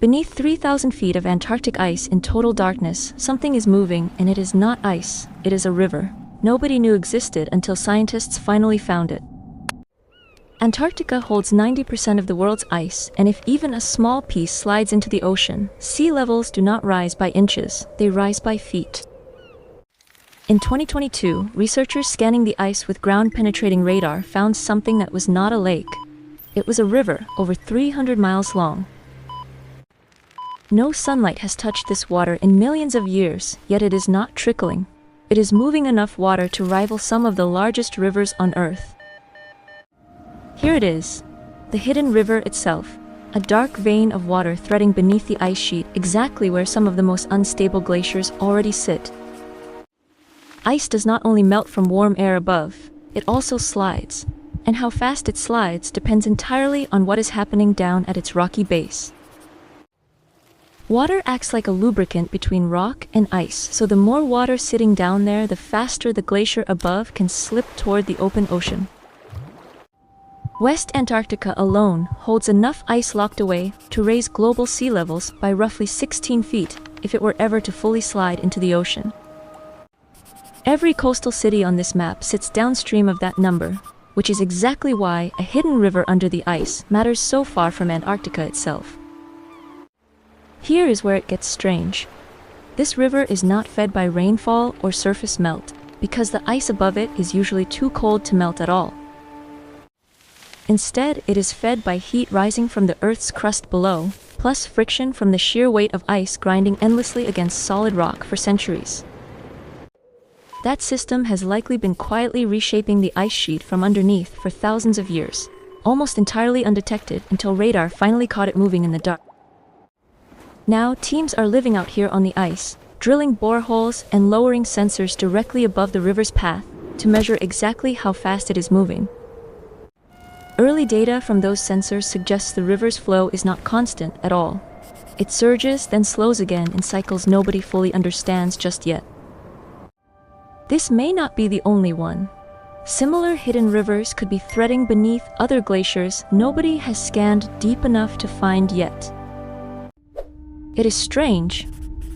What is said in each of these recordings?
Beneath 3,000 feet of Antarctic ice in total darkness, something is moving, and it is not ice, it is a river. Nobody knew existed until scientists finally found it. Antarctica holds 90% of the world's ice, and if even a small piece slides into the ocean, sea levels do not rise by inches, they rise by feet. In 2022, researchers scanning the ice with ground-penetrating radar found something that was not a lake. It was a river, over 300 miles long. No sunlight has touched this water in millions of years, yet it is not trickling. It is moving enough water to rival some of the largest rivers on Earth. Here it is, the hidden river itself, a dark vein of water threading beneath the ice sheet exactly where some of the most unstable glaciers already sit. Ice does not only melt from warm air above, it also slides, and how fast it slides depends entirely on what is happening down at its rocky base. Water acts like a lubricant between rock and ice, so the more water sitting down there, the faster the glacier above can slip toward the open ocean. West Antarctica alone holds enough ice locked away to raise global sea levels by roughly 16 feet if it were ever to fully slide into the ocean. Every coastal city on this map sits downstream of that number, which is exactly why a hidden river under the ice matters so far from Antarctica itself. Here is where it gets strange. This river is not fed by rainfall or surface melt, because the ice above it is usually too cold to melt at all. Instead, it is fed by heat rising from the Earth's crust below, plus friction from the sheer weight of ice grinding endlessly against solid rock for centuries. That system has likely been quietly reshaping the ice sheet from underneath for thousands of years, almost entirely undetected until radar finally caught it moving in the dark. Now, teams are living out here on the ice, drilling boreholes and lowering sensors directly above the river's path to measure exactly how fast it is moving. Early data from those sensors suggests the river's flow is not constant at all. It surges, then slows again in cycles nobody fully understands just yet. This may not be the only one. Similar hidden rivers could be threading beneath other glaciers nobody has scanned deep enough to find yet. It is strange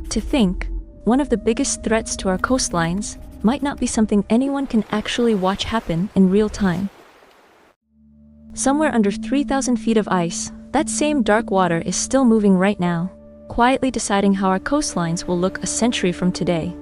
to think one of the biggest threats to our coastlines might not be something anyone can actually watch happen in real time. Somewhere under 3,000 feet of ice, that same dark water is still moving right now, quietly deciding how our coastlines will look a century from today.